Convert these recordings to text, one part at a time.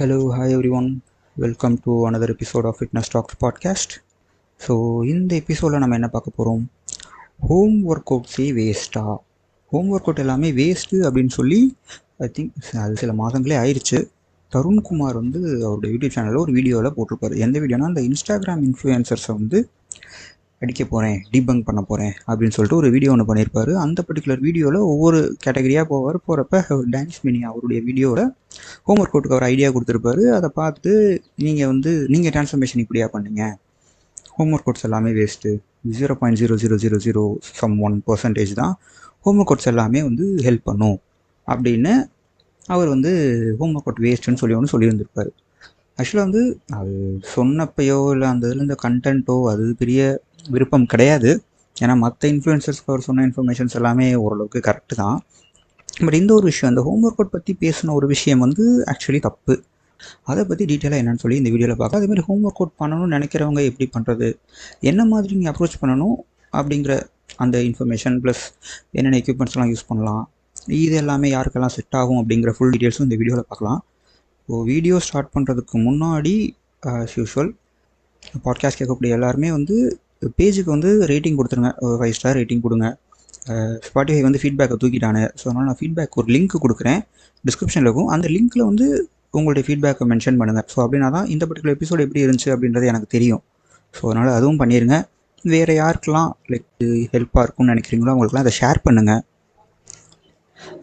Hello, hi everyone. Welcome to another episode of Fitness Talks podcast. So இந்த எபிசோடில் நம்ம என்ன பார்க்க போகிறோம், ஹோம் ஒர்க் அவுட்ஸே வேஸ்ட்டா, ஹோம் ஒர்க் அவுட் எல்லாமே வேஸ்ட்டு அப்படின்னு சொல்லி ஐ திங்க் அது சில மாதங்களே ஆயிடுச்சு. தருண்குமார் அவருடைய யூடியூப் சேனலில் ஒரு வீடியோவில் போட்டிருப்பாரு. எந்த வீடியோனா, அந்த இன்ஸ்டாகிராம் இன்ஃப்ளூயன்சர்ஸை அடிக்க போகிறேன், டீபங்க் பண்ண போகிறேன் அப்படின்னு சொல்லிட்டு ஒரு வீடியோ ஒன்று பண்ணியிருப்பாரு. அந்த பர்டிகுலர் வீடியோவில் ஒவ்வொரு கேட்டகரியாக போகிறப்ப டான்ஸ் மினி அவருடைய வீடியோவில் ஹோம் ஒர்க் அவுட்டுக்கு அவர் ஐடியா கொடுத்துருப்பாரு. அதை பார்த்து நீங்கள் ட்ரான்ஸ்ஃபர்மேஷன் இப்படியா பண்ணீங்க, ஹோம் ஒர்க் அவுட்ஸ் எல்லாமே வேஸ்ட்டு, 0.0000 1% தான் ஹோம் ஒர்க் அவுட்ஸ் எல்லாமே ஹெல்ப் பண்ணும் அப்படின்னு அவர் ஹோம் ஒர்க் அவுட் வேஸ்ட்டுன்னு ஒன்று சொல்லியிருந்திருப்பார். ஆக்சுவலாக அது சொன்னப்பையோ இல்லை அந்த இதில் இந்த கண்டென்ட்டோ அது பெரிய விருப்பம் கிடையாது. ஏன்னா மற்ற இன்ஃப்ளூயன்சர்ஸ்க்கு அவர் சொன்ன இன்ஃபர்மேஷன்ஸ் எல்லாமே ஓரளவுக்கு கரெக்டு தான். பட் இந்த ஒரு விஷயம், அந்த ஹோம் ஒர்க் அவுட் பற்றி பேசின ஒரு விஷயம் ஆக்சுவலி தப்பு. அதை பற்றி டீட்டெயிலாக என்னென்னு சொல்லி இந்த வீடியோவில் பார்க்கலாம். அதேமாதிரி ஹோம் ஒர்க் அவுட் பண்ணணும்னு நினைக்கிறவங்க எப்படி பண்ணுறது, என்ன மாதிரி நீங்கள் அப்ரோச் பண்ணணும் அப்படிங்கிற அந்த இன்ஃபர்மேஷன் ப்ளஸ் என்னென்ன எக்யூப்மெண்ட்ஸ்லாம் யூஸ் பண்ணலாம், இது எல்லாமே யாருக்கெல்லாம் செட் ஆகும் அப்படிங்கிற ஃபுல் டீட்டெயில்ஸும் இந்த வீடியோவில் பார்க்கலாம். ஸோ வீடியோ ஸ்டார்ட் பண்ணுறதுக்கு முன்னாடி ஆஸ் யூஷுவல் பாட்காஸ்ட் கேட்கக்கூடிய எல்லாருமே பேஜுக்கு ரேட்டிங் கொடுத்துருங்க, 5 ஸ்டார் ரேட்டிங் கொடுங்க. ஸ்பாட்டிஃபை ஃபீட்பேக்கை தூக்கிட்டானு, ஸோ அதனால் நான் ஃபீட்பேக் ஒரு லிங்க் கொடுக்குறேன், டிஸ்கிரிப்ஷனில் இருக்கும். அந்த லிங்க்கில் உங்களுடைய ஃபீட்பேக்கை மென்ஷன் பண்ணுங்கள். ஸோ அப்படின்னா தான் இந்த பர்டிகுலர் எபிசோடு எப்படி இருந்துச்சு அப்படின்றது எனக்கு தெரியும். ஸோ அதனால் அதுவும் பண்ணிடுங்க. வேறு யாருக்கெல்லாம் ஹெல்ப்பாக இருக்கும்னு நினைக்கிறீங்களோ அவங்களுக்குலாம் அதை ஷேர் பண்ணுங்கள்.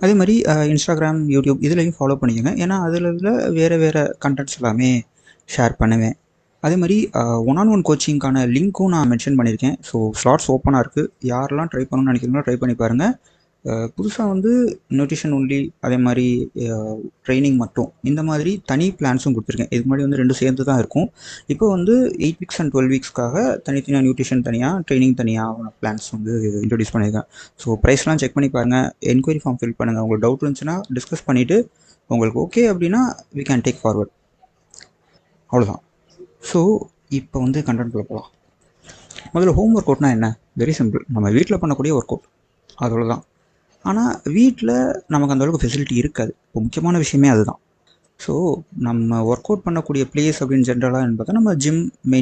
அதே மாதிரி இன்ஸ்டாகிராம், யூடியூப் இதுலேயும் ஃபாலோ பண்ணிக்கோங்க. ஏன்னா அதில் வேறு கண்டென்ட்ஸ் எல்லாமே ஷேர் பண்ணுவேன். அதே மாதிரி 1-on-1 கோச்சிங்க்கான லிங்க்கும் நான் மென்ஷன் பண்ணியிருக்கேன். ஸோ ஸ்லாட்ஸ் ஓப்பனாக இருக்குது. யாரெல்லாம் ட்ரை பண்ணணும்னு நினைக்கிறீங்களோ ட்ரை பண்ணி பாருங்கள். புதுசாக நியூட்ரிஷன் ஒன்லி, அதே மாதிரி ட்ரைனிங் மட்டும், இந்த மாதிரி தனி பிளான்ஸும் கொடுத்துருக்கேன். இதுக்கு முன்னாடி 2 சேர்ந்து தான் இருக்கும். இப்போ 8 வீக்ஸ் அண்ட் 12 வீக்ஸ்க்காக தனித்தனியாக நியூட்ரிஷன் தனியாக, ட்ரைனிங் தனியாக பிளான்ஸ் இன்ட்ரடியூஸ் பண்ணியிருக்கேன். ஸோ ப்ரைஸ்லாம் செக் பண்ணி பாருங்கள், என்கொயரி ஃபார்ம் ஃபில் பண்ணுங்கள். உங்களுக்கு டவுட் இருந்துச்சுன்னா டிஸ்கஸ் பண்ணிவிட்டு உங்களுக்கு ஓகே அப்படின்னா வி கேன் டேக் ஃபார்வர்ட். அவ்வளோதான். ஸோ இப்போ கண்டென்ட்குள்ளே போகலாம். முதல்ல ஹோம் ஒர்க் அவுட்னா என்ன? வெரி சிம்பிள், நம்ம வீட்டில் பண்ணக்கூடிய ஒர்க் அவுட், அவ்வளோதான். ஆனால் வீட்டில் நமக்கு அந்தளவுக்கு ஃபெசிலிட்டி இருக்காது. இப்போ முக்கியமான விஷயமே அதுதான். ஸோ நம்ம ஒர்க் அவுட் பண்ணக்கூடிய பிளேஸ் அப்படின்னு ஜென்ரலாக பார்த்தா நம்ம ஜிம்மை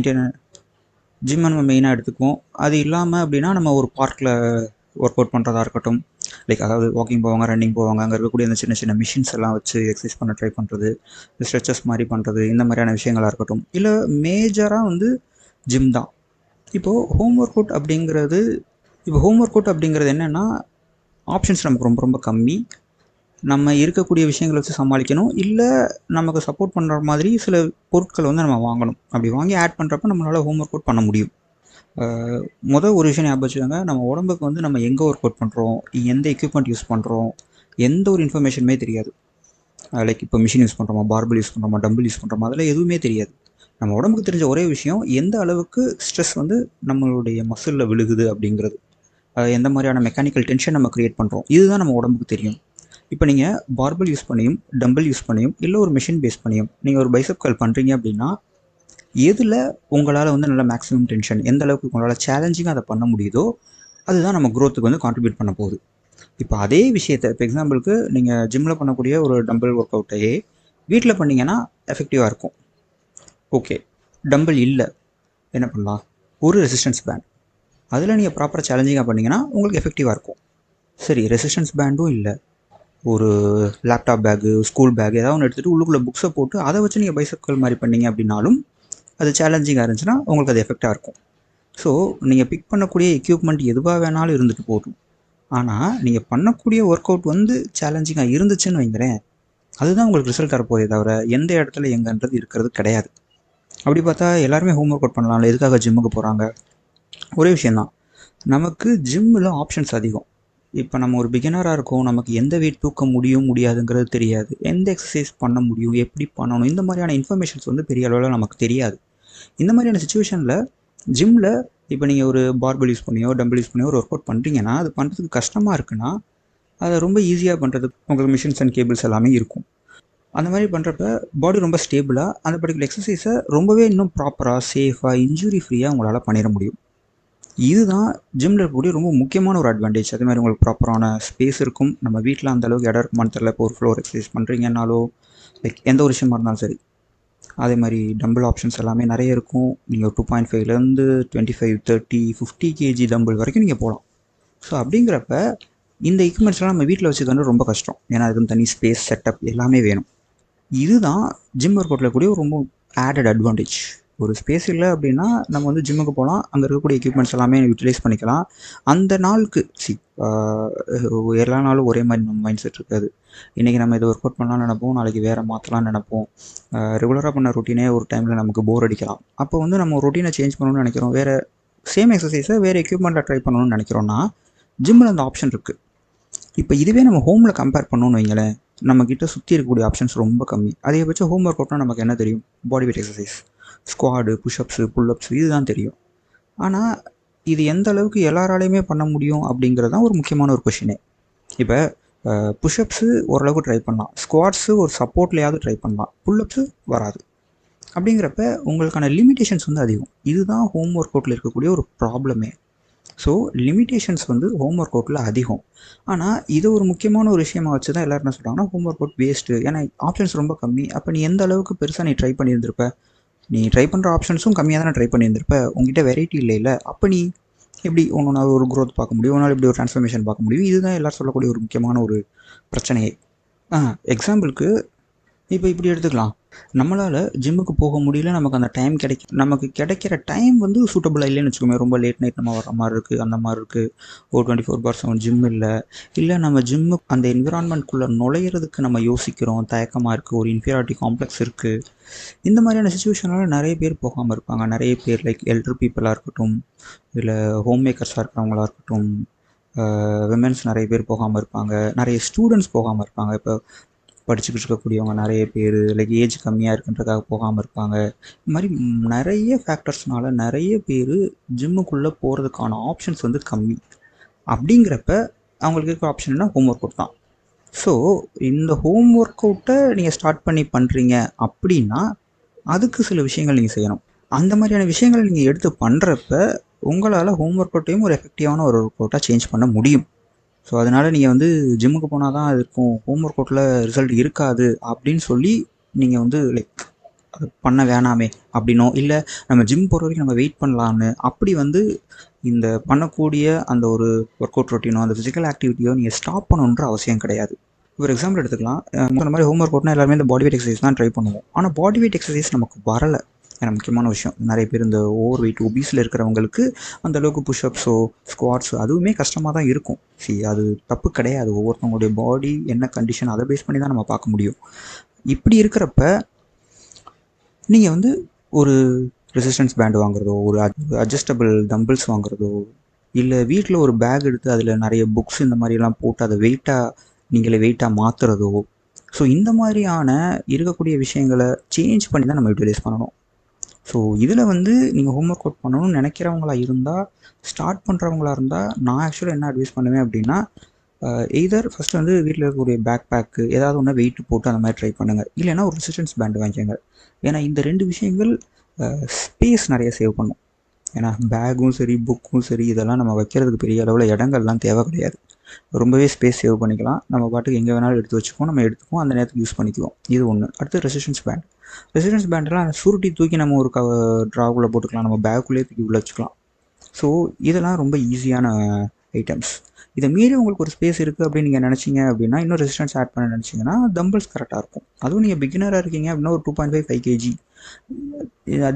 நம்ம மெயினாக எடுத்துக்குவோம். அது இல்லாமல் அப்படின்னா நம்ம ஒரு பார்க்கில் ஒர்க் அவுட் பண்ணுறதா இருக்கட்டும், அதாவது வாக்கிங் போவாங்க, ரன்னிங் போவாங்க, அங்கே இருக்கக்கூடிய அந்த சின்ன சின்ன மிஷின்ஸ் எல்லாம் வச்சு எக்ஸசைஸ் பண்ண ட்ரை பண்ணுறது, ஸ்ட்ரெச்சஸ் மாதிரி பண்ணுறது, இந்த மாதிரியான விஷயங்களாக இருக்கட்டும். இல்லை மேஜராக ஜிம் தான். இப்போது ஹோம் ஒர்க் அவுட் அப்படிங்கிறது என்னென்னா, ஆப்ஷன்ஸ் நமக்கு ரொம்ப ரொம்ப கம்மி. நம்ம இருக்கக்கூடிய விஷயங்களை வச்சு சமாளிக்கணும். இல்லை நமக்கு சப்போர்ட் பண்ணுற மாதிரி சில பொருட்களை நம்ம வாங்கணும். அப்படி வாங்கி ஆட் பண்ணுறப்ப நம்மளால் ஹோம் ஒர்க் அவுட் பண்ண முடியும். ஒரு விஷயம் ஞாபகம் வச்சுக்கோங்க, நம்ம உடம்புக்கு நம்ம எங்கே ஒர்க் அவுட் பண்ணுறோம், எந்த எக்யூப்மெண்ட் யூஸ் பண்ணுறோம், எந்த ஒரு இன்ஃபர்மேஷனுமே தெரியாது. இப்போ மிஷின் யூஸ் பண்ணுறோமா, பார்பிள் யூஸ் பண்ணுறோமா, டம்பிள் யூஸ் பண்ணுறோமா, அதெல்லாம் எதுவுமே தெரியாது. நம்ம உடம்புக்கு தெரிஞ்ச ஒரே விஷயம் எந்த அளவுக்கு ஸ்ட்ரெஸ் நம்மளுடைய மசிலில் விழுகுது அப்படிங்கிறது, எந்த மாதிரியான மெக்கானிக்கல் டென்ஷன் நம்ம க்ரியேட் பண்ணுறோம், இதுதான் நம்ம உடம்புக்கு தெரியும். இப்போ நீங்கள் பார்பிள் யூஸ் பண்ணியும், டம்பிள் யூஸ் பண்ணியும், இல்லை ஒரு மிஷின் பேஸ் பண்ணியும் நீங்கள் ஒரு பைசப் கர்ல் பண்ணுறீங்க அப்படின்னா, எதில் உங்களால் நல்ல மேக்ஸிமம் டென்ஷன், எந்த அளவுக்கு உங்களால் சேலஞ்சிங்காக அதை பண்ண முடியுதோ அதுதான் நம்ம க்ரோத்துக்கு கான்ட்ரிபியூட் பண்ண போகுது. இப்போ அதே விஷயத்தை, இப்போ எக்ஸாம்பிளுக்கு நீங்கள் ஜிம்மில் பண்ணக்கூடிய ஒரு டம்பிள் ஒர்க் அவுட்டையே வீட்டில் பண்ணிங்கன்னா எஃபெக்டிவாக இருக்கும். ஓகே, டம்பிள் இல்லை, என்ன பண்ணலாம், ஒரு ரெசிஸ்டன்ஸ் பேண்ட், அதில் நீங்கள் ப்ராப்பராக சேலஞ்சிங்காக பண்ணிங்கன்னா உங்களுக்கு எஃபெக்டிவாக இருக்கும். சரி, ரெசிஸ்டன்ஸ் பேண்டும் இல்லை, ஒரு லேப்டாப் பேக்கு, ஸ்கூல் பேக் ஏதாவது ஒன்று எடுத்துகிட்டு உள்ளுக்குள்ளே புக்ஸை போட்டு அதை வச்சு நீங்கள் பைசப் கர்ல் மாதிரி பண்ணீங்க அப்படின்னாலும் அது சேலஞ்சிங்காக இருந்துச்சுன்னா உங்களுக்கு அது எஃபெக்டாக இருக்கும். ஸோ நீங்கள் பிக் பண்ணக்கூடிய எக்யூப்மெண்ட் எதுவாக வேணாலும் இருந்துட்டு போகும். ஆனால் நீங்கள் பண்ணக்கூடிய ஒர்க் அவுட் சேலஞ்சிங்காக இருந்துச்சுன்னு வைங்கிறேன், அதுதான் உங்களுக்கு ரிசல்ட் தரப்போதே தவிர எந்த இடத்துல எங்கன்றது இருக்கிறது கிடையாது. அப்படி பார்த்தா எல்லாருமே ஹோம் ஒர்க் அவுட் பண்ணலாம்ல, எதுக்காக ஜிம்முக்கு போகிறாங்க? ஒரே விஷயந்தான், நமக்கு ஜிம்மில் ஆப்ஷன்ஸ் அதிகம். இப்போ நம்ம ஒரு பிகினராக இருக்கோம், நமக்கு எந்த வெயிட் தூக்க முடியாதுங்கிறது தெரியாது, எந்த எக்ஸசைஸ் பண்ண முடியும், எப்படி பண்ணணும், இந்த மாதிரியான இன்ஃபர்மேஷன்ஸ் பெரிய அளவில் நமக்கு தெரியாது. இந்த மாதிரியான சுச்சுவேஷனில் ஜிம்மில் இப்போ நீங்கள் ஒரு பார்பிள் யூஸ் பண்ணியோ டம்பிள் யூஸ் பண்ணியோ ஒரு ஒர்க் அவுட் பண்ணுறீங்கன்னா, அது பண்ணுறதுக்கு கஷ்டமாக இருக்குன்னா அதை ரொம்ப ஈஸியாக பண்ணுறதுக்கு உங்களுக்கு மிஷின்ஸ் அண்ட் கேபிள்ஸ் எல்லாமே இருக்கும். அந்த மாதிரி பண்ணுறப்ப பாடி ரொம்ப ஸ்டேபிளாக அந்த பர்டிகுலர் எக்ஸசைஸை ரொம்பவே இன்னும் ப்ராப்பராக, சேஃபாக, இன்ஜுரி ஃப்ரீயாக உங்களால் பண்ணிட முடியும். இதுதான் ஜிம்மில் இருக்கக்கூடிய ரொம்ப முக்கியமான ஒரு அட்வான்டேஜ். அதே மாதிரி உங்களுக்கு ப்ராப்பரான ஸ்பேஸ் இருக்கும். நம்ம வீட்டில் அந்தளவுக்கு இடம் இருக்குமான்னு தெரியல. இப்போ ஒரு ஃப்ளோர் எக்ஸசைஸ் பண்ணுறீங்கன்னாலோ லைக் எந்த ஒரு விஷயமா இருந்தாலும் சரி. அதே மாதிரி டம்பிள் ஆப்ஷன்ஸ் எல்லாமே நிறைய இருக்கும். நீங்கள் 2.5லேருந்து 25, 30, 50 கேஜி டம்பிள் வரைக்கும் நீங்கள் போகலாம். ஸோ அப்படிங்கிறப்ப இந்த எக்யூப்மெண்ட்ஸ்லாம் நம்ம வீட்டில் வச்சுக்கிறது ரொம்ப கஷ்டம். ஏன்னா அதுக்கு தனி ஸ்பேஸ், செட்டப் எல்லாமே வேணும். இதுதான் ஜிம் ஒர்க் அவுட்டில் கூடிய ரொம்ப ஆடட் அட்வான்டேஜ். ஒரு ஸ்பேஸ் இல்லை அப்படின்னா நம்ம வந்து ஜிம்முக்கு போகலாம், அங்கே இருக்கக்கூடிய எக்யூப்மெண்ட்ஸ் எல்லாமே யூட்டிலைஸ் பண்ணிக்கலாம். அந்த நாளுக்கு எல்லா நாளும் ஒரே மாதிரி நம்ம மைண்ட் செட் இருக்காது. இன்றைக்கி நம்ம இதை ஒர்க் அவுட் பண்ணலாம்னு நினைப்போம், நாளைக்கு வேறு மாற்றலாம்னு நினைப்போம். ரெகுலராக பண்ண ரொட்டீனே ஒரு டைமில் நமக்கு போர் அடிக்கலாம். அப்போ வந்து நம்ம ரொட்டீனை சேஞ்ச் பண்ணணும்னு நினைக்கிறோம், வேறு சேம் எக்ஸசைஸை வேறு எக்யூப்மெண்ட்டில் ட்ரை பண்ணணும்னு நினைக்கிறோன்னா ஜிம்மில் அந்த ஆப்ஷன் இருக்குது. இப்போ இதுவே நம்ம ஹோமில் கம்பேர் பண்ணணும்னு வைங்களேன், நம்மக்கிட்ட சுற்றி இருக்கக்கூடிய ஆப்ஷன்ஸ் ரொம்ப கம்மி. அதிகபட்சம் ஹோம் ஒர்க் அவுட்னா நமக்கு என்ன தெரியும்? Body weight exercise, squad, push-ups, pull-ups, இதுதான் தெரியும். ஆனால் இது எந்த அளவுக்கு எல்லாராலையுமே பண்ண முடியும் அப்படிங்கிறது தான் ஒரு முக்கியமான ஒரு கொஷினே. இப்போ புஷ்அப்ஸு ஓரளவுக்கு ட்ரை பண்ணலாம், ஸ்குவாட்ஸு ஒரு சப்போர்ட்லையாவது ட்ரை பண்ணலாம், புல்அப்ஸு வராது. அப்படிங்கிறப்ப உங்களுக்கான லிமிட்டேஷன்ஸ் வந்து அதிகம். இதுதான் ஹோம் ஒர்க் அவுட்டில் இருக்கக்கூடிய ஒரு ப்ராப்ளமே. ஸோ லிமிட்டேஷன்ஸ் வந்து ஹோம் ஒர்க் அவுட்டில் அதிகம். ஆனால் இது ஒரு முக்கியமான ஒரு விஷயமா வச்சு தான் எல்லோரும் என்ன சொல்கிறாங்கன்னா ஹோம் ஒர்க் அவுட் வேஸ்ட்டு, ஏன்னா ஆப்ஷன்ஸ் ரொம்ப கம்மி. அப்போ நீ எந்த அளவுக்கு பெருசாக நீ ட்ரை பண்ணியிருந்திருப்ப? நீ ட்ரை பண்ணுற ஆப்ஷன்ஸும் கம்மியாக தானே ட்ரை பண்ணியிருந்திருப்ப. உங்ககிட்ட வெரைட்டி இல்லை. அப்போ நீ எப்படி ஒன்று ஒரு க்ரோத் பார்க்க முடியும், ஒன்றால் எப்படி ஒரு ட்ரான்ஸ்ஃபர்மேஷன் பார்க்க முடியும்? இதுதான் எல்லோரும் சொல்லக்கூடிய ஒரு முக்கியமான ஒரு பிரச்சனையே. எக்ஸாம்பிளுக்கு இப்போ இப்படி எடுத்துக்கலாம். நம்மளால் ஜிம்முக்கு போக முடியல, நமக்கு அந்த டைம் நமக்கு கிடைக்கிற டைம் வந்து சூட்டபுளாக இல்லைன்னு வச்சுக்கோங்க. ரொம்ப லேட் நைட் நம்ம வர மாதிரி இருக்குது, அந்த மாதிரி இருக்குது. ஒரு 24/7 ஜிம் இல்லை நம்ம ஜிம்மு அந்த என்விரான்மெண்ட்குள்ளே நுழையிறதுக்கு நம்ம யோசிக்கிறோம், தயக்கமாக இருக்குது, ஒரு இன்ஃபீரியாரிட்டி காம்ப்ளெக்ஸ் இருக்குது. இந்த மாதிரியான சுச்சுவேஷனால் நிறைய பேர் போகாமல் இருப்பாங்க. நிறைய பேர் லைக் எல்டர் பீப்புளாக இருக்கட்டும், இல்லை ஹோம் மேக்கர்ஸாக இருக்கிறவங்களா இருக்கட்டும், விமென்ஸ் நிறைய பேர் போகாமல் இருப்பாங்க, நிறைய ஸ்டூடெண்ட்ஸ் போகாமல் இருப்பாங்க. இப்போ படிச்சுக்கிட்டு இருக்கக்கூடியவங்க நிறைய பேர் லைக் ஏஜ் கம்மியாக இருக்குன்றதுக்காக போகாமல் இருப்பாங்க. இது மாதிரி நிறைய ஃபேக்டர்ஸ்னால நிறைய பேர் ஜிம்முக்குள்ளே போகிறதுக்கான ஆப்ஷன்ஸ் வந்து கம்மி. அப்படிங்கிறப்ப அவங்களுக்கு இருக்க ஆப்ஷன் என்ன? ஹோம் ஒர்க் அவுட் தான். ஸோ இந்த ஹோம் ஒர்க் அவுட்டை நீங்கள் ஸ்டார்ட் பண்ணுறீங்க அப்படின்னா அதுக்கு சில விஷயங்கள் நீங்கள் செய்யணும். அந்த மாதிரியான விஷயங்களை நீங்கள் எடுத்து பண்ணுறப்ப உங்களால் ஹோம் ஒர்க் அவுட்டையும் ஒரு எஃபெக்டிவான ஒரு ஒர்க் அவுட்டாக சேஞ்ச் பண்ண முடியும். ஸோ அதனால் நீங்கள் வந்து ஜிம்முக்கு போனால் தான் அது இருக்கும், ஹோம் ஒர்க் அவுட்டில் ரிசல்ட் இருக்காது அப்படின்னு சொல்லி நீங்கள் வந்து லைக் அது பண்ண வேணாமே அப்படின்னோ, இல்லை நம்ம ஜிம் போகிற வரைக்கும் நம்ம வெயிட் பண்ணலான்னு அப்படி வந்து இந்த பண்ணக்கூடிய அந்த ஒரு ஒர்க் அவுட் ரொட்டீனோ அந்த ஃபிசிக்கல் ஆக்டிவிட்டியோ நீங்கள் ஸ்டாப் பண்ணணுன்ற அவசியம் கிடையாது. ஒரு எக்ஸாம்பிள் எடுத்துக்கலாம். இந்த மாதிரி ஹோம் ஒர்க் அவுட்னா எல்லாருமே இந்த பாடி வெயிட் எக்ஸசைஸ் தான் ட்ரை பண்ணுவோம். ஆனால் பாடி வெயிட் எக்ஸசைஸ் நமக்கு வரலை. ஏன்னா முக்கியமான விஷயம், நிறைய பேர் இந்த ஓவர் வெயிட் ஒபீஸில் இருக்கிறவங்களுக்கு அந்தளவுக்கு புஷ்அப்ஸோ ஸ்குவாட்ஸோ அதுவுமே கஷ்டமாக தான் இருக்கும். அது தப்பு கிடையாது. ஒவ்வொருத்தவங்களுடைய பாடி என்ன கண்டிஷன் அதை பேஸ் பண்ணி தான் நம்ம பார்க்க முடியும். இப்படி இருக்கிறப்ப நீங்கள் வந்து ஒரு ரெசிஸ்டன்ஸ் பேண்ட் வாங்குறதோ, ஒரு அட்ஜஸ்டபிள் டம்பிள்ஸ் வாங்குறதோ, இல்லை வீட்டில் ஒரு பேக் எடுத்து அதில் நிறைய புக்ஸ் இந்த மாதிரிலாம் போட்டு அதை வெயிட்டாக மாற்றுறதோ, ஸோ இந்த மாதிரியான இருக்கக்கூடிய விஷயங்களை சேஞ்ச் பண்ணி தான் நம்ம யூட்டிலைஸ் பண்ணணும். ஸோ இதில் வந்து நீங்கள் ஹோம் ஒர்க் அவுட் பண்ணணும்னு நினைக்கிறவங்களா இருந்தால், ஸ்டார்ட் பண்ணுறவங்களா இருந்தால் நான் ஆக்சுவலாக என்ன அட்வைஸ் பண்ணுவேன் அப்படின்னா, எய்தர் ஃபஸ்ட்டு வந்து வீட்டில் இருக்கக்கூடிய பேக் பேக்கு ஏதாவது ஒன்று வெயிட் போட்டு அந்த மாதிரி ட்ரை பண்ணுங்கள். இல்லைன்னா ஒரு ரெசிஸ்டன்ஸ் பேண்ட் வாங்கிக்கோங்க. ஏன்னா இந்த 2 விஷயங்கள் ஸ்பேஸ் நிறைய சேவ் பண்ணும். ஏன்னா பேக்கும் சரி புக்கும் சரி இதெல்லாம் நம்ம வைக்கிறதுக்கு பெரிய அளவில் இடங்கள்லாம் தேவை கிடையாது. ரொம்பவே ஸ்பேஸ் சேவ் பண்ணிக்கலாம். நம்ம பாட்டுக்கு எங்கே வேணாலும் எடுத்து வச்சுக்குவோம், நம்ம எடுத்துக்குவோம், அந்த நேரத்துக்கு யூஸ் பண்ணிக்குவோம். இது ஒன்று. அடுத்து ரெசிஸ்டன்ஸ் பேண்டெலாம் சுருட்டி தூக்கி நம்ம ஒரு ட்ராவுக்குள்ளே போட்டுக்கலாம், நம்ம பேக்குள்ளேயே தூக்கி உள்ளே வச்சுக்கலாம். ஸோ இதெல்லாம் ரொம்ப ஈஸியான ஐட்டம்ஸ். இதை மீறி உங்களுக்கு ஒரு ஸ்பேஸ் இருக்குது அப்படின்னு நீங்கள் நினச்சிங்க அப்படின்னா, இன்னும் ரெசிஸ்டன்ஸ் ஆட் பண்ண நினச்சிங்கன்னா டம்பிள்ஸ் கரெக்டாக இருக்கும். அதுவும் நீங்கள் பிகினராக இருக்கீங்க அப்படின்னா ஒரு 2.5 கேஜி,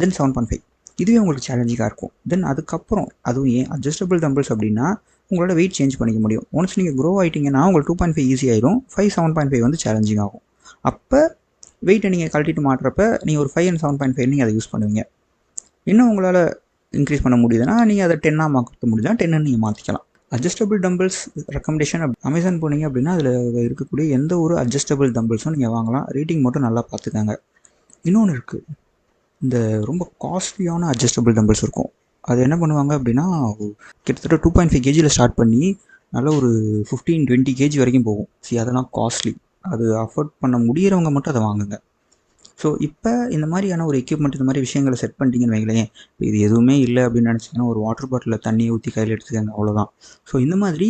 தென் 7.5, இதுவே உங்களுக்கு சேலஞ்சிங்காக இருக்கும். தென் அதுக்கப்புறம் அதுவும் ஏன் அட்ஜஸ்டபிள் டம்பிள்ஸ் அப்படின்னா உங்களோட வெயிட் சேஞ்ச் பண்ணிக்க முடியும். ஒன்ஸ் நீங்கள் க்ரோ ஆகிட்டிங்கன்னா உங்களுக்கு 2.5 ஈஸி ஆயிரும், 5, 7.5 வந்து சேலஞ்சிங் ஆகும். அப்போ வெயிட்டை நீங்கள் கழட்டிட்டு மாட்டுறப்ப நீங்கள் ஒரு 5 and 7.5 நீங்கள் அதை யூஸ் பண்ணுவீங்க. இன்னும் உங்களால் இன்க்ரீஸ் பண்ண முடியுதுன்னா நீங்கள் அதை 10 மாற்ற முடியுதுன்னா 10 நீங்கள் மாற்றிக்கலாம். அட்ஜஸ்டபிள் டம்பிள்ஸ் ரெக்கமெண்டேஷன் அமேசான் போனீங்க அப்படின்னா அதில் இருக்கக்கூடிய எந்த ஒரு அட்ஜஸ்டபிள் டம்பிள்ஸும் நீங்கள் வாங்கலாம். ரேட்டிங் மட்டும் நல்லா பார்த்துக்காங்க. இன்னொன்று இருக்குது, இந்த ரொம்ப காஸ்ட்லியான அட்ஜஸ்டபிள் டம்பிள்ஸ் இருக்கும். அது என்ன பண்ணுவாங்க அப்படின்னா கிட்டத்தட்ட 2.5 கேஜியில் ஸ்டார்ட் பண்ணி நல்லா ஒரு 15-20 கேஜி வரைக்கும் போகும். அதெல்லாம் காஸ்ட்லி. அது அஃபோர்ட் பண்ண முடிகிறவங்க மட்டும் அதை வாங்குங்க. ஸோ இப்போ இந்த மாதிரியான ஒரு எக்யூப்மெண்ட் இந்த மாதிரி விஷயங்களை செட் பண்ணிட்டீங்கன்னு வைங்களேன். இப்போ இது எதுவுமே இல்லை அப்படின்னு நினச்சிங்கன்னா ஒரு வாட்டர் பாட்டிலில் தண்ணியை ஊற்றி கையில் எடுத்துக்கங்க, அவ்வளோதான். ஸோ இந்த மாதிரி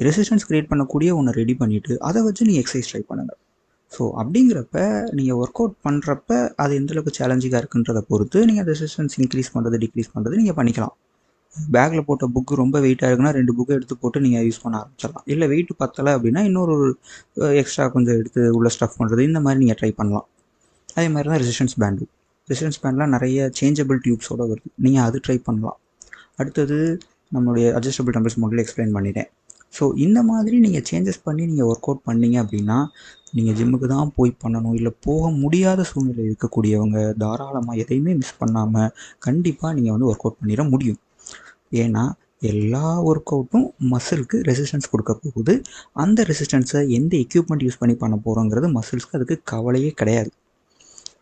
ரெசிஸ்டன்ஸ் க்ரியேட் பண்ணக்கூடிய ஒன்று ரெடி பண்ணிவிட்டு அதை வச்சு நீங்கள் எக்ஸசைஸ் ட்ரை பண்ணுங்கள். ஸோ அப்படிங்கிறப்ப நீங்கள் ஒர்க் அவுட் பண்ணுறப்ப அது எந்தளவுக்கு சேலஞ்சிங்காக இருக்குன்றதை பொறுத்து நீங்கள் ரெசிஸ்டன்ஸ் இன்க்ரீஸ் பண்ணுறது டிக்ரீஸ் பண்ணுறது நீங்கள் பண்ணிக்கலாம். பேக்கில் போட்ட புக்கு ரொம்ப வெயிட்டாக இருக்குன்னா 2 புக்கை எடுத்து போட்டு நீங்கள் யூஸ் பண்ண ஆரம்பிச்சிடலாம். இல்லை வெயிட் பத்தலை அப்படின்னா இன்னொரு எக்ஸ்ட்ரா கொஞ்சம் எடுத்து உள்ள ஸ்டஃப் பண்ணுறது, இந்த மாதிரி நீங்கள் ட்ரை பண்ணலாம். அதே மாதிரி தான் ரெசிஸ்டன்ஸ் பேண்டு. ரெசிஸ்டன்ஸ் பேண்ட்லாம் நிறைய சேஞ்சபிள் டியூப்ஸோடு வருது, நீங்கள் அது ட்ரை பண்ணலாம். அடுத்தது நம்மளுடைய அட்ஜஸ்டபிள் டம்பிள்ஸ் முதல்ல எக்ஸ்பிளைன் பண்ணிட்டேன். ஸோ இந்த மாதிரி நீங்கள் சேஞ்சஸ் பண்ணி நீங்கள் ஒர்க் அவுட் பண்ணீங்க அப்படின்னா, நீங்கள் ஜிம்முக்கு தான் போய் பண்ணணும், இல்லை போக முடியாத சூழ்நிலை இருக்கக்கூடியவங்க தாராளமாக எதையுமே மிஸ் பண்ணாமல் கண்டிப்பாக நீங்கள் வந்து ஒர்க் அவுட் பண்ணிட முடியும். ஏன்னா எல்லா ஒர்க் அவுட்டும் மசிலுக்கு ரெசிஸ்டன்ஸ் கொடுக்க போகுது. அந்த ரெசிஸ்டன்ஸை எந்த எக்யூப்மெண்ட் யூஸ் பண்ணி பண்ண போகிறோங்கிறது மசில்ஸ்க்கு அதுக்கு கவலையே கிடையாது.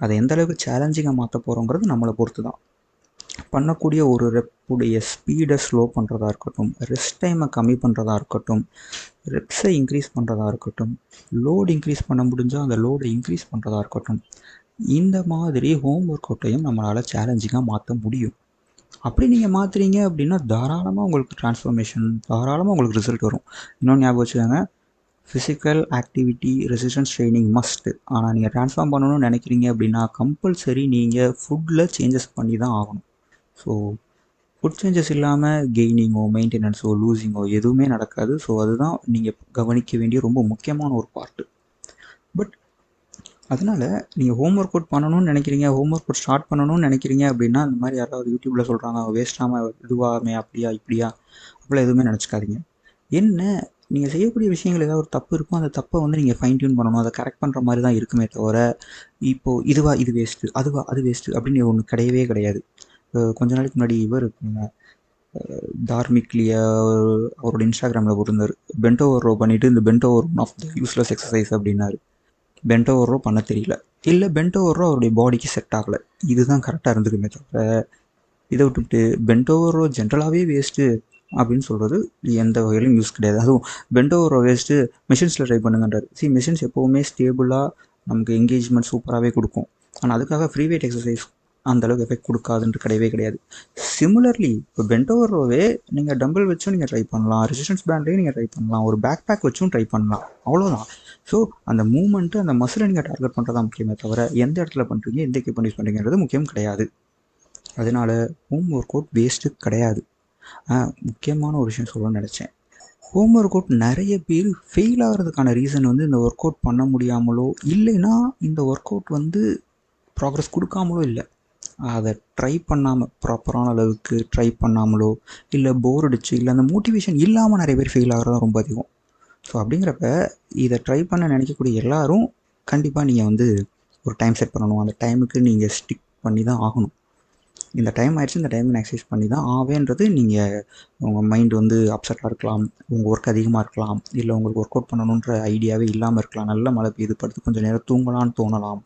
அதை எந்த அளவுக்கு சேலஞ்சிங்காக மாற்ற போகிறோங்கிறது நம்மளை பொறுத்து தான். பண்ணக்கூடிய ஒரு ரெப்புடைய ஸ்பீடை ஸ்லோ பண்ணுறதா இருக்கட்டும், ரெஸ்ட் டைமை கம்மி பண்ணுறதா இருக்கட்டும், ரெப்ஸை இன்க்ரீஸ் பண்ணுறதா இருக்கட்டும், லோடு இன்க்ரீஸ் பண்ண முடிஞ்சால் அந்த லோடை இன்க்ரீஸ் பண்ணுறதா இருக்கட்டும், இந்த மாதிரி ஹோம் ஒர்க் அவுட்டையும் நம்மளால் சேலஞ்சிங்காக மாற்ற முடியும். அப்படி நீங்கள் மாற்றுறீங்க அப்படின்னா தாராளமாக உங்களுக்கு ட்ரான்ஸ்ஃபர்மேஷன், தாராளமாக உங்களுக்கு ரிசல்ட் வரும். இன்னொன்று ஞாபகம் வச்சுக்கோங்க, physical activity resistance training must. ஆனால் நீங்கள் ட்ரான்ஸ்ஃபார்ம் பண்ணணும்னு நினைக்கிறீங்க அப்படின்னா கம்பல்சரி நீங்கள் ஃபுட்டில் சேஞ்சஸ் பண்ணி தான் ஆகணும். ஸோ ஃபுட் சேஞ்சஸ் இல்லாமல் கெய்னிங்கோ மெயின்டெனன்ஸோ லூசிங்கோ எதுவுமே நடக்காது. ஸோ அதுதான் நீங்கள் கவனிக்க வேண்டிய ரொம்ப முக்கியமான ஒரு பார்ட்டு. பட் அதனால் நீங்கள் ஹோம் ஒர்க் அவுட் பண்ணணும்னு நினைக்கிறீங்க, ஹோம் ஒர்க் அவுட் ஸ்டார்ட் பண்ணணும்னு நினைக்கிறீங்க அப்படின்னா, அந்த மாதிரி யாராவது யூடியூப்பில் சொல்கிறாங்க வேஸ்ட்டாமல் இதுவாமே அப்படியா இப்படியா அப்படிலாம் எதுவுமே நினச்சிக்காதீங்க. என்ன நீங்கள் செய்யக்கூடிய விஷயங்கள் ஏதாவது ஒரு தப்பு இருக்கும், அந்த தப்பை வந்து நீங்கள் ஃபைன் டியூன் பண்ணணும், அதை கரெக்ட் பண்ணுற மாதிரி தான் இருக்குமே தவிர, இப்போது இதுவா இது வேஸ்ட்டு, அதுவா அது வேஸ்ட்டு அப்படின்னு ஒன்று கிடையவே கிடையாது. கொஞ்ச நாளைக்கு முன்னாடி இவர் இருக்குங்க, தார்மிக்லியா அவரோட இன்ஸ்டாகிராமில் போட்டிருந்தார், பென்ட் ஓவர் ரோ பண்ணிவிட்டு இந்த bent over one of the useless exercise அப்படின்னாரு. பென்ட் ஓவர் ரோ பண்ண தெரியல, இல்லை பென்ட் ஓவர் ரோ அவருடைய பாடிக்கு செட் ஆகலை, இதுதான் கரெக்டாக இருந்துக்குமே தவிர இதை விட்டுவிட்டு பென்ட் ஓவர் ரோ ஜென்ரலாகவே வேஸ்ட்டு அப்படின்னு சொல்கிறது எந்த வகையிலும் யூஸ் கிடையாது. அதுவும் பென்ட் ஓவர் ரோ வேஸ்ட்டு மிஷின்ஸில் ட்ரை பண்ணுங்கன்றார். மிஷின்ஸ் எப்போவுமே ஸ்டேபிளாக நமக்கு என்கேஜ்மெண்ட் சூப்பராகவே கொடுக்கும். ஆனால் அதுக்காக ஃப்ரீ வெயிட் எக்ஸசைஸ் அந்தளவுக்கு எஃபெக்ட் கொடுக்காதுன்ட்டு கிடையவே கிடையாது. சிமிலர்லி இப்போ பென்ட் ஓவர் ரோவே நீங்கள் டம்பிள் வச்சும் நீங்கள் ட்ரை பண்ணலாம், ரெசிஸ்டன்ஸ் பேண்ட்லேயும் நீங்கள் ட்ரை பண்ணலாம், ஒரு பேக் பேக் வச்சும் ட்ரை பண்ணலாம், அவ்வளோதான். ஸோ அந்த மூமெண்ட்டு அந்த மசிலை நீங்கள் டார்கெட் பண்ணுறதா முக்கியமே தவிர எந்த இடத்துல பண்ணுறீங்க எந்த எக்யூப்மெண்ட் யூஸ் பண்ணுறீங்கிறது முக்கியம் கிடையாது. அதனால் ஹோம் ஒர்க் அவுட் வேஸ்ட்டு கிடையாது. முக்கியமான ஒரு விஷயம் சொல்லணும்னு நினச்சேன். ஹோம் ஒர்க் அவுட் நிறைய பேர் ஃபெயில் ஆகிறதுக்கான ரீசன் வந்து இந்த ஒர்க் அவுட் பண்ண முடியாமலோ இல்லைன்னா இந்த ஒர்க் அவுட் வந்து ப்ராக்ரஸ் கொடுக்காமலோ இல்லை, அதை ட்ரை பண்ணாமல் ப்ராப்பரான அளவுக்கு ட்ரை பண்ணாமலோ இல்லை போர் அடிச்சு இல்லை அந்த மோட்டிவேஷன் இல்லாமல் நிறைய பேர் ஃபெயில் ஆகிறதா ரொம்ப அதிகம். ஸோ அப்படிங்கிறப்ப இதை ட்ரை பண்ண நினைக்கக்கூடிய எல்லாரும் கண்டிப்பாக நீங்கள் வந்து ஒரு டைம் செட் பண்ணணும், அந்த டைமுக்கு நீங்கள் ஸ்டிக் பண்ணி தான் ஆகணும். இந்த டைம் ஆயிடுச்சு, இந்த டைம் நான் எக்ஸசைஸ் பண்ணி தான் ஆவேன்றது நீங்கள் உங்கள் மைண்ட் வந்து அப்செட்டாக இருக்கலாம், உங்கள் ஒர்க் அதிகமாக இருக்கலாம், இல்லை உங்களுக்கு ஒர்க் அவுட் பண்ணணுன்ற ஐடியாவே இல்லாமல் இருக்கலாம், நல்ல மழை பெய்யுது படுத்து கொஞ்சம் நேரம் தூங்கலான்னு தோணலாம்,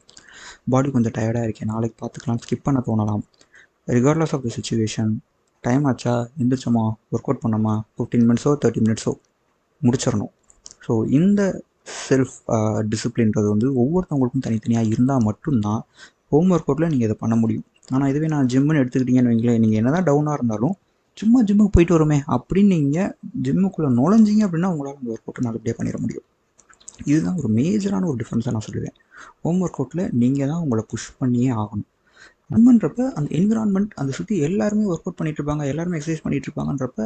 பாடி கொஞ்சம் டயர்டாக இருக்கேன் நாளைக்கு பார்த்துக்கலாம் ஸ்கிப் பண்ண தோணலாம். Regardless of the situation, time ஆச்சா எந்திரிச்சோமா ஒர்க் அவுட் பண்ணோமா 15 மினிட்ஸோ 30 மினிட்ஸோ முடிச்சிடணும். ஸோ இந்த செல்ஃப் டிசிப்ளின்றது வந்து ஒவ்வொருத்தவங்களுக்கும் தனித்தனியாக இருந்தால் மட்டும்தான் ஹோம் ஒர்க் அவுட்டில் நீங்கள் இதை பண்ண முடியும். ஆனால் இதுவே நான் ஜிம்முன்னு எடுத்துக்கிட்டிங்கன்னு வைங்களேன், நீங்கள் என்ன தான் டவுனாக இருந்தாலும் சும்மா ஜிம்முக்கு போயிட்டு வருமே அப்படின்னு நீங்கள் ஜிம்முக்குள்ளே நுழைஞ்சிங்க அப்படின்னா உங்களால் அந்த ஒர்க் அவுட்டை நல்லபடியாக பண்ணிட முடியும். இதுதான் ஒரு மேஜரான ஒரு டிஃப்ரென்ஸாக நான் சொல்லுவேன். ஹோம் ஒர்க் அவுட்டில் நீங்கள் தான் உங்களை புஷ் பண்ணியே ஆகணும். பண்ணுறப்ப அந்த என்விரான்மெண்ட் அந்த சுற்றி எல்லாருமே ஒர்க் அவுட் பண்ணிகிட்டு இருப்பாங்க, எல்லாருமே எக்ஸசைஸ் பண்ணிகிட்டு இருப்பாங்கன்றப்ப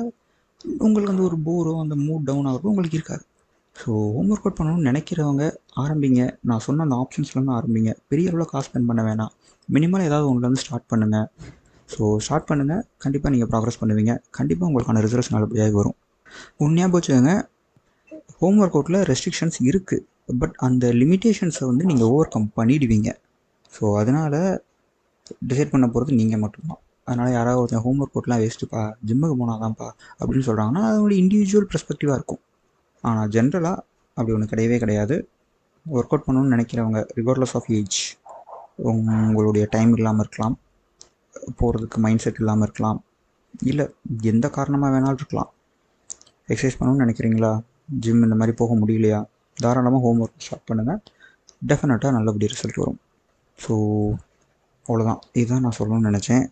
உங்களுக்கு அந்த ஒரு போரோ அந்த மூட் டவுன் ஆகிறதோ உங்களுக்கு இருக்காது. ஸோ ஹோம் ஒர்க் அவுட் பண்ணணும்னு நினைக்கிறவங்க ஆரம்பிங்க. நான் சொன்ன அந்த ஆப்ஷன்ஸ்லேருந்து ஆரம்பிங்க. பெரிய அளவில் காசு ஸ்பெண்ட் பண்ண வேணாம், மினிமலாக ஏதாவது ஒன்றுலேருந்து ஸ்டார்ட் பண்ணுங்கள். ஸோ ஸ்டார்ட் பண்ணுங்கள், கண்டிப்பாக நீங்கள் ப்ராக்ரஸ் பண்ணுவீங்க, கண்டிப்பாக உங்களுக்கான ரிசல்ட்ஸ் நல்லபடியாக வரும். ஞாபகம் வச்சுக்கோங்க, ஹோம் ஒர்க் அவுட்டில் ரெஸ்ட்ரிக்ஷன்ஸ் இருக்குது, பட் அந்த லிமிட்டேஷன்ஸை வந்து நீங்கள் ஓவர் கம் பண்ணிடுவீங்க. ஸோ அதனால் டிசைட் பண்ண போகிறது நீங்கள் மட்டும்தான். அதனால் யாராவது ஒருத்தர் ஹோம் ஒர்க் அவுட்லாம் வேஸ்ட்டுப்பா ஜிம்முக்கு போனால் தான்ப்பா அப்படின்னு சொல்கிறாங்கன்னா அதோட இண்டிவிஜுவல் பெர்ஸ்பெக்டிவாக இருக்கும். ஆனால் ஜென்ரலாக அப்படி ஒன்று கிடையவே கிடையாது. ஒர்க் அவுட் பண்ணணும்னு நினைக்கிறவங்க ரிகார்ட்லெஸ் ஆஃப் ஏஜ், உங்களுடைய டைம் இல்லாமல் இருக்கலாம், போகிறதுக்கு மைண்ட் செட் இல்லாமல் இருக்கலாம், இல்லை எந்த காரணமாக வேணாலும் இருக்கலாம். எக்ஸசைஸ் பண்ணணும்னு நினைக்கிறீங்களா, ஜிம் இந்த மாதிரி போக முடியலையா, தாராளமாக ஹோம் ஒர்க் ஸ்டார்ட் பண்ணுங்கள், டெஃபினட்டாக நல்லபடி ரிசல்ட் வரும். ஸோ அவ்வளோதான், இதுதான் நான் சொல்லணும்னு நினச்சேன்.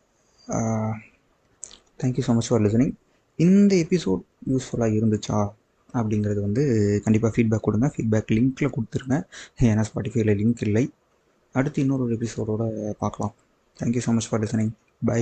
Thank you so much for listening. இந்த எபிசோட் யூஸ்ஃபுல்லாக இருந்துச்சா அப்படிங்கிறது வந்து கண்டிப்பாக ஃபீட்பேக் கொடுங்க. ஃபீட்பேக் லிங்க்கில் கொடுத்துருங்க, ஏன்னா ஸ்பாட்டிஃபைல லிங்க் இல்லை. அடுத்து இன்னொரு எபிசோடோட பார்க்கலாம். Thank you so much for listening. By.